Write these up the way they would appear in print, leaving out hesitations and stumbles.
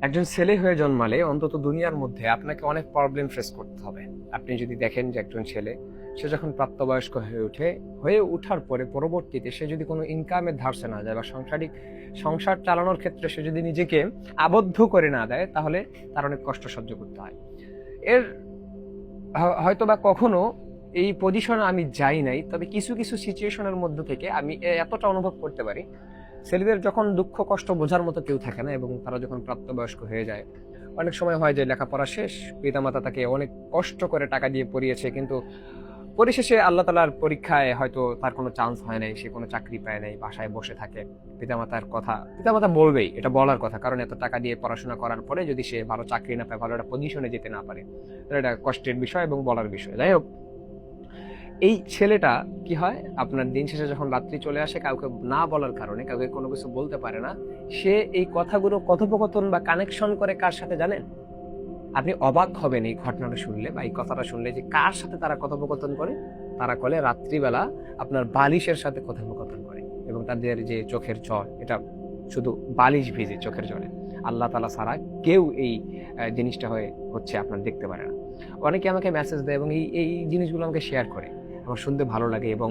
একজন ছেলে হয়ে জন্মালে অন্তত দুনিয়ার মধ্যে আপনাকে অনেক প্রবলেম ফেস করতে হবে। আপনি যদি দেখেন যে একজন ছেলে, সে যখন প্রাপ্তবয়স্ক হয়ে ওঠার পরে পরবর্তীতে সে যদি কোনো ইনকামের ধারসে না যায় বা সংসার চালানোর ক্ষেত্রে সে যদি নিজেকে আবদ্ধ করে না দেয়, তাহলে তার অনেক কষ্ট সহ্য করতে হয়। এর হয়তো বা কখনো এই পজিশনে আমি যাই নাই, তবে কিছু কিছু সিচুয়েশনের মধ্যে থেকে আমি এতটা অনুভব করতে পারি, ছেলেদের যখন দুঃখ কষ্ট বোঝার মতো কেউ থাকে না এবং তারা যখন প্রাপ্তবয়স্ক হয়ে যায়, অনেক সময় হয় যে লেখাপড়া শেষ, পিতামাতা তাকে অনেক কষ্ট করে টাকা দিয়ে পড়িয়েছে, কিন্তু পরিশেষে আল্লাহ তালার পরীক্ষায় হয়তো তার কোনো চান্স হয় নাই, সে কোনো চাকরি পায় নাই, বাসায় বসে থাকে। পিতামাতা বলবেই, এটা বলার কথা, কারণ এত টাকা দিয়ে পড়াশোনা করার পরে যদি সে ভালো চাকরি না পায়, ভালো একটা পজিশনে যেতে না পারে, তাহলে এটা কষ্টের বিষয় এবং বলার বিষয়। যাই হোক, এই ছেলেটা কি হয়, আপনার দিন শেষে যখন রাত্রি চলে আসে, কাউকে না বলার কারণে, কাউকে কোনো কিছু বলতে পারে না, সে এই কথাগুলো কথোপকথন বা কানেকশন করে কার সাথে জানেন? আপনি অবাক হবেন এই ঘটনাটা শুনলে বা এই কথাটা শুনলে, যে কার সাথে তারা কথোপকথন করে। তারা বলে রাত্রিবেলা আপনার বালিশের সাথে কথোপকথন করে, এবং তাদের যে চোখের জল, এটা শুধু বালিশ ভিজে চোখের জলে। আল্লাহ তালা ছাড়া কেউ এই জিনিসটা হচ্ছে আপনার দেখতে পারে না। অনেকে আমাকে মেসেজ দেয় এবং এই জিনিসগুলো আমাকে শেয়ার করে, আমার শুনতে ভালো লাগে এবং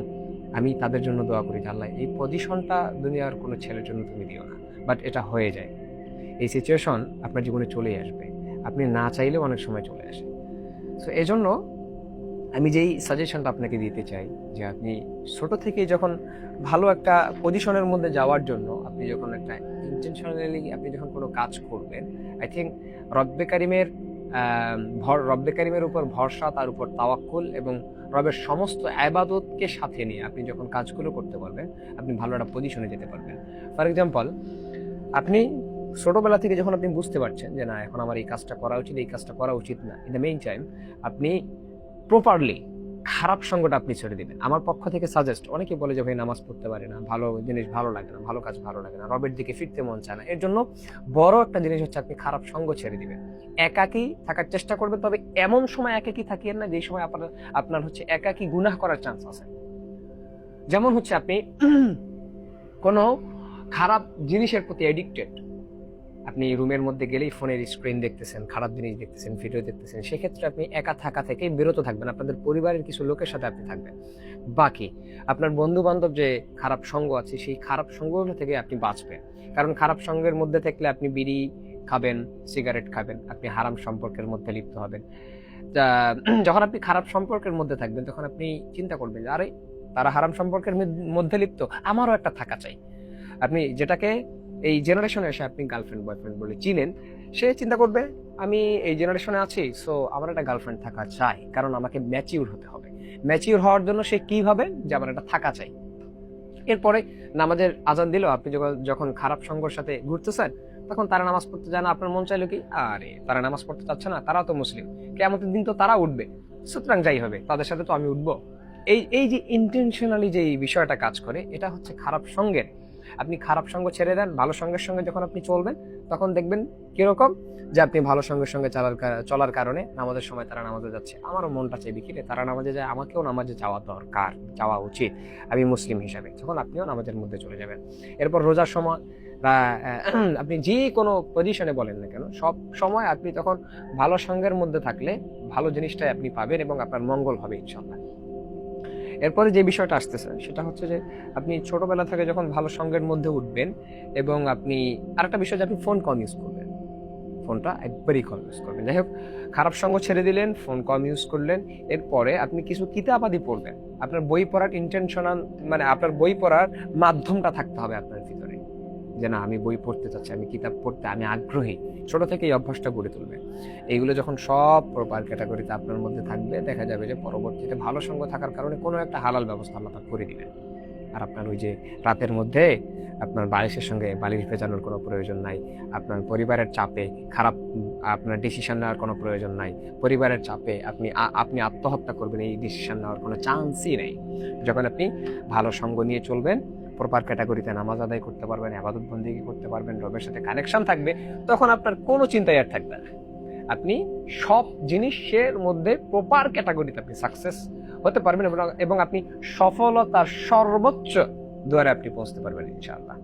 আমি তাদের জন্য দোয়া করি যে আল্লাহ, এই পজিশনটা দুনিয়ার কোনো ছেলের জন্য তুমি দিও না। বাট এটা হয়ে যায়, এই সিচুয়েশন আপনার জীবনে চলেই আসবে, আপনি না চাইলেও অনেক সময় চলে আসে। সো এজন্য আমি যেই সাজেশনটা আপনাকে দিতে চাই, যে আপনি ছোট থেকে যখন ভালো একটা পজিশনের মধ্যে যাওয়ার জন্য আপনি যখন একটা ইন্টেনশনালি আপনি যখন কোনো কাজ করবেন, আই থিঙ্ক রব্বে কারিমের উপর ভরসা, তার উপর তাওয়াক্কুল এবং রবের সমস্ত ইবাদতকে সাথে নিয়ে আপনি যখন কাজগুলো করতে পারবেন, আপনি ভালো একটা পজিশনে যেতে পারবেন। ফর এক্সাম্পল, আপনি ছোটবেলা থেকে যখন আপনি বুঝতে পারছেন যে না, এখন আমার এই কাজটা করা উচিত, এই কাজটা করা উচিত না, ইন দ্য মেইন টাইম আপনি প্রপারলি খারাপ সঙ্গটা আপনি ছেড়ে দিবেন। আমার পক্ষ থেকে সাজেস্ট, অনেকে বলে যে ভাই নামাজ পড়তে পারে না, ভালো জিনিস ভালো লাগে না, ভালো কাজ ভালো লাগে না, রবের দিকে ফিরতে মন চায় না, এর জন্য বড় একটা জিনিস হচ্ছে আপনি খারাপ সঙ্গ ছেড়ে দিবেন। একাকী থাকার চেষ্টা করবেন, তবে এমন সময় একাকী থাকিয়েন না যে সময় আপনার হচ্ছে একাকী গুনাহ করার চান্স আছে। যেমন হচ্ছে আপনি কোনো খারাপ জিনিসের প্রতি অ্যাডিক্টেড, আপনি রুমের মধ্যে গেলেই ফোনের স্ক্রিন দেখতেছেন, খারাপ জিনিস দেখতেছেন, ভিডিও দেখতেছেন, সেক্ষেত্রে আপনি একা থাকা থেকে বিরত থাকবেন, আপনাদের পরিবারের কিছু লোকের সাথে আপনি থাকবেন। বাকি আপনার বন্ধু বান্ধব যে খারাপ সঙ্গ আছে, সেই খারাপ সঙ্গগুলো থেকে আপনি বাঁচবেন, কারণ খারাপ সঙ্গের মধ্যে থাকলে আপনি বিড়ি খাবেন, সিগারেট খাবেন, আপনি হারাম সম্পর্কের মধ্যে লিপ্ত হবেন। যখন আপনি খারাপ সম্পর্কের মধ্যে থাকবেন, তখন আপনি চিন্তা করবেন যে আরে, তারা হারাম সম্পর্কের মধ্যে লিপ্ত, আমারও একটা থাকা চাই। আপনি যেটাকে এই জেনারেশনে এসে আপনি গার্লফ্রেন্ড বয়ফ্রেন্ড বলে চিনেন, সে চিন্তা করবে আমি এই জেনারেশনে আছি, সো আমার একটা গার্লফ্রেন্ড থাকা চাই, কারণ আমাকে ম্যাচিউর হতে হবে। ম্যাচিউর হওয়ার জন্য সে কি ভাবে, যে আমার একটা থাকা চাই। এরপরে নামাজের আজান দিলেও আপনি যখন খারাপ সঙ্গের সাথে ঘুরতেছেন, তখন তারা নামাজ পড়তে যায় না, আপনার মন চাইলো কি, আরে তারা নামাজ পড়তে চাচ্ছে না, তারাও তো মুসলিম, কিয়ামতের দিন তো তারা উঠবে, সুতরাং যাই হবে, তাদের সাথে তো আমি উঠবো। এই যে ইন্টেনশনালি যে বিষয়টা কাজ করে, এটা হচ্ছে খারাপ সঙ্গের। আপনি খারাপ সঙ্গ ছেড়ে দেন, ভালো সঙ্গের সঙ্গে যখন আপনি চলবেন, তখন দেখবেন কিরকম, যে আপনি ভালো সঙ্গের সঙ্গে চলার কারণে নামাজের সময় তারা নামাজে যাচ্ছে, আমারও মনটা চাইবে কি রে, তারা নামাজে যায়, আমাকেও নামাজে যাওয়া দরকার, যাওয়া উচিত আমি মুসলিম হিসাবে, তখন আপনিও নামাজের মধ্যে চলে যাবেন। এরপর রোজার সময় আপনি যে কোনো পজিশনে বলেন না কেন, সব সময় আপনি তখন ভালো সঙ্গের মধ্যে থাকলে ভালো জিনিসটাই আপনি পাবেন এবং আপনার মঙ্গল হবে ইনশাল্লাহ। এরপরে যে বিষয়টা আসতেছে সেটা হচ্ছে যে আপনি ছোটবেলা থেকে যখন ভালো সঙ্গের মধ্যে উঠবেন, এবং আপনি আরেকটা বিষয়, যে আপনি ফোন কম ইউজ করবেন, ফোনটা একবারই কম ইউজ করবেন। যাই হোক, খারাপ সঙ্গ ছেড়ে দিলেন, ফোন কম ইউজ করলেন, এরপরে আপনি কিছু কিতাবাদি পড়বেন। আপনার বই পড়ার ইন্টেনশনাল, মানে আপনার বই পড়ার মাধ্যমটা থাকতে হবে আপনার ভিতরে, যে না আমি বই পড়তে চাচ্ছি, আমি কিতাব পড়তে আমি আগ্রহী, ছোট থেকে এই অভ্যাসটা গড়ে তুলবে। এইগুলো যখন সব প্রপার ক্যাটাগরিতে আপনার মধ্যে থাকবে, দেখা যাবে যে পরবর্তীতে ভালো সঙ্গ থাকার কারণে কোনো একটা হালাল ব্যবস্থা আল্লাহ পাক করে দিবেন। আর আপনার ওই যে রাতের মধ্যে আপনার বালিশের সঙ্গে বালিশ ভেজানোর কোনো প্রয়োজন নাই, আপনার পরিবারের চাপে খারাপ আপনার ডিসিশন নেওয়ার কোনো প্রয়োজন নাই, পরিবারের চাপে আপনি আত্মহত্যা করবেন, এই ডিসিশন নেওয়ার কোনো চান্সই নেই। যখন আপনি ভালো সঙ্গ নিয়ে চলবেন, প্রপার ক্যাটাগরিতে নামাজ আদায় করতে পারবেন, ইবাদত বন্দেগী করতে পারবেন, রবের সাথে কানেকশন থাকবে, তখন আপনার কোনো চিন্তাই আর থাকবে না। আপনি সব জিনিসের মধ্যে প্রপার ক্যাটাগরিতে আপনি সাকসেস হতে পারবেন এবং আপনি সফলতার সর্বোচ্চ দুয়ারে আপনি পৌঁছতে পারবেন ইনশাআল্লাহ।